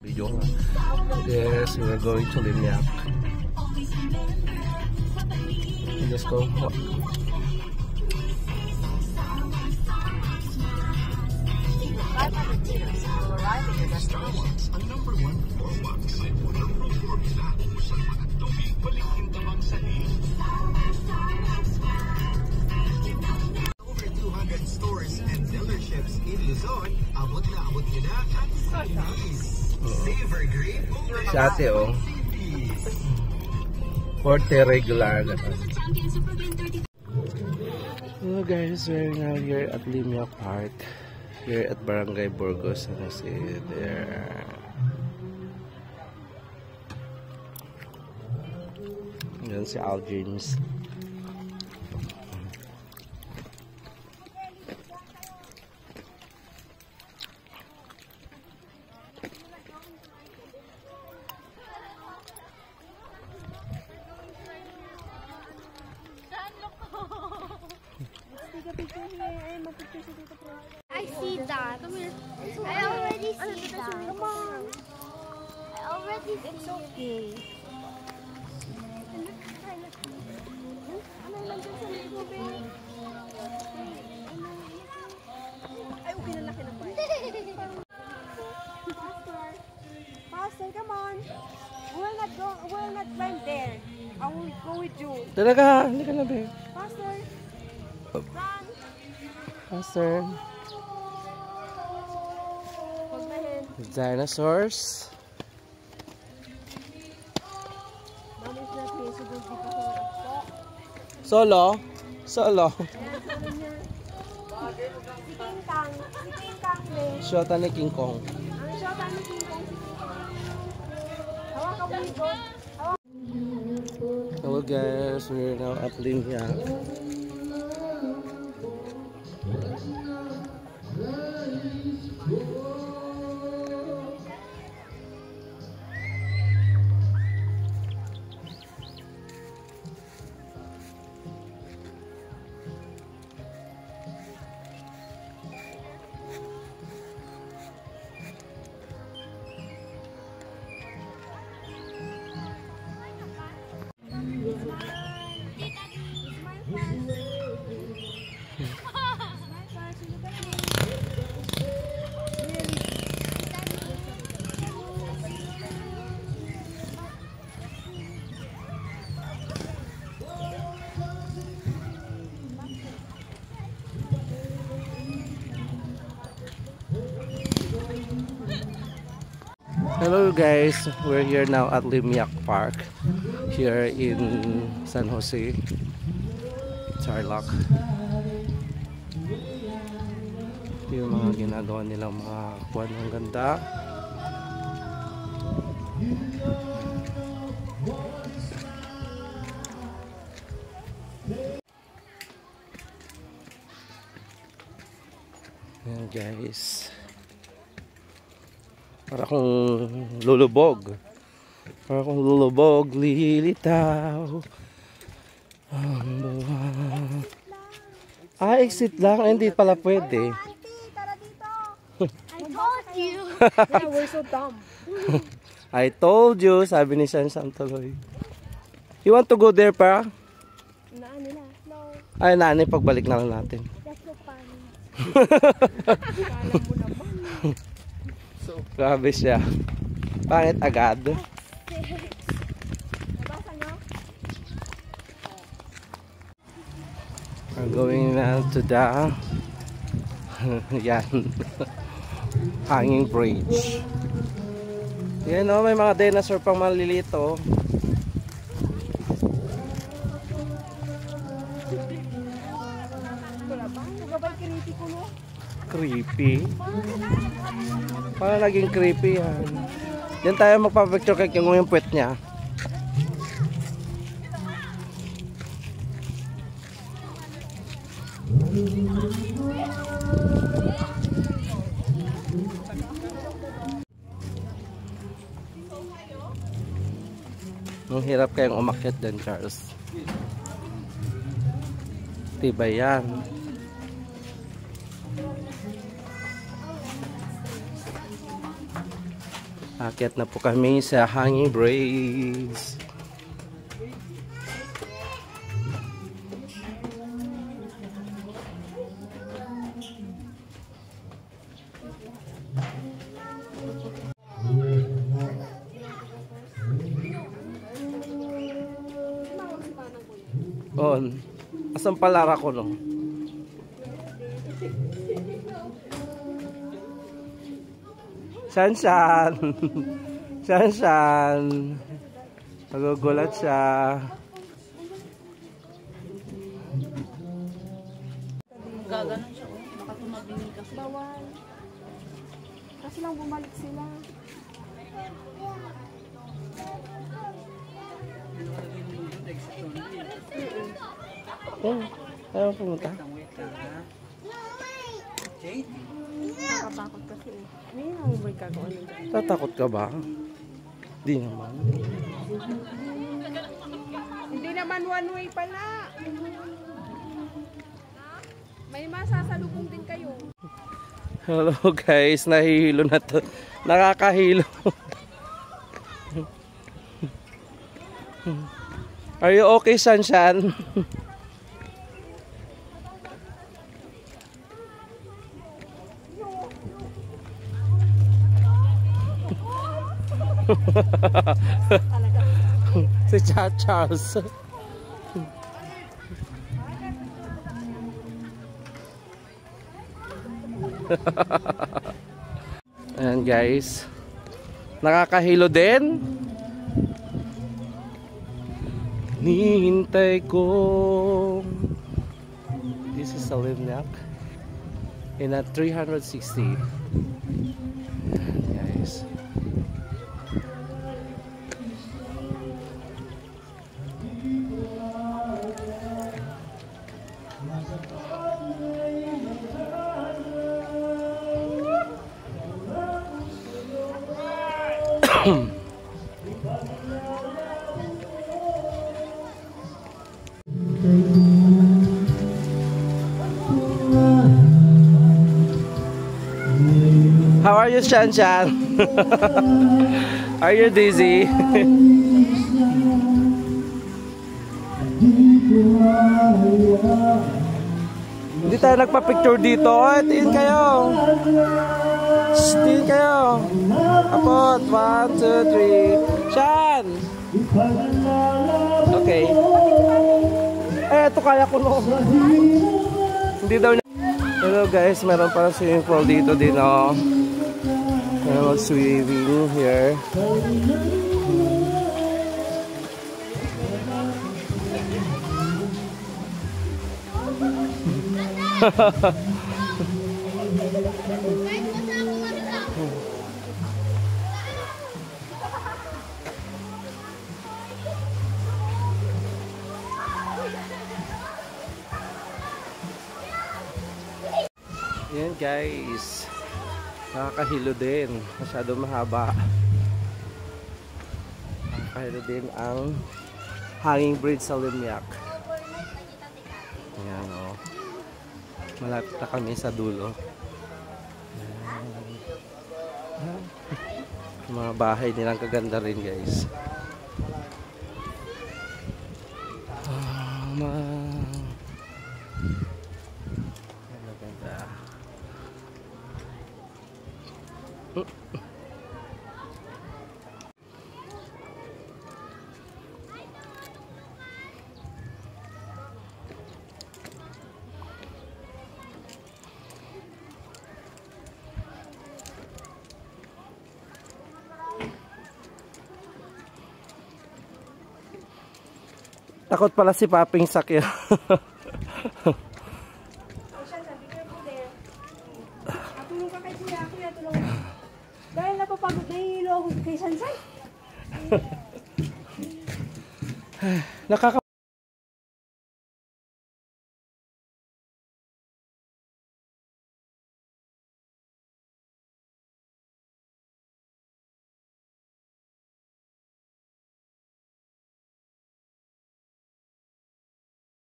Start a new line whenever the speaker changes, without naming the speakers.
Video nga. Yes, we're going to Limiac. Let's go.
Over 200 stores and dealerships in Luzon. Abot na ang Savor Green.
Si ate, oh. Forte regular na. Hello guys, we're now here at Limiac Park. Here at Barangay Burgos. San Jose. There. Yan si Al James.
I see that. I already see that. Come on. I already see. It's okay.
Ay, okay na laki ng part. Faster, come on. We'll not climb there. I will go with you.
Talaga, hindi ka na ba?
Faster. Run.
Faster. Dinosaurs. Solo? Solo. Shota ni King Kong. Hello guys, we're now at Limiac. Hello guys, we're here now at Limiac Park here in San Jose, Tarlac. Ito yung mga ginagawa nilang mga kuwan ng ganda. Ayan guys. Para kung lulubog. Para kung lulubog, lilitaw. Exit lang. Hindi pala pwede.
I told you.
Yeah, we're so dumb.
I told you, sabi ni San Santoloy. You want to go there pa?
Naan nila. No.
Ay, nani, pagbalik na lang natin.
That's so funny.
Grabe siya. Pangit agad. We're going now to the yan hanging bridge. Yan o, may mga dinosaur pang malilito. Creepy. Parang naging creepy yan. Diyan tayo magpapicture kay King yung puwet niya. Ang hirap kayong umakyat din, Charles. Tibay yan. Akyat na po kami sa hanging bridge. On. Asan palara ko no? Shanshan. Shanshan. Nagugulat siya.
Gaganon siya. Baka tumabingin ka.
Bawal. Kasi lang bumalik sila.
Ayaw pumunta.
Nakatakot kasi eh. May nangubay ka kung ano dyan.
Tatakot ka ba? Di naman.
Hindi naman one way pala. May masasalubong din kayo.
Hello guys, nahihilo na to. Nakakahilo. Are you okay, Shanshan? Si Charles. Ayan guys, nakakahilo din. Nihintay ko. This is Salimnak in a 360. Guys, how are you, Shanshan? Are you dizzy? Hindi tayo nagpa-picture dito. Tiin kayo. Tiin kayo. Apot. 1, 2, 3. Shan! Okay. Eto kaya ko no. Hindi daw niya. Hello guys, meron parang swimming pool dito din oh. Meron mag-swimming here. Yan guys, nakakahilo din, masyado mahaba. Nakakahilo din ang hanging bridge sa Limyak. Ayan o, malapit na kami sa dulo. Ayan. Mga bahay nilang kaganda rin guys. Takot pala si Paping sakya.
Tulong ka kay kuya. Kuya, tulong. Dahil napapagod na hilo kay Sansay.
Nakaka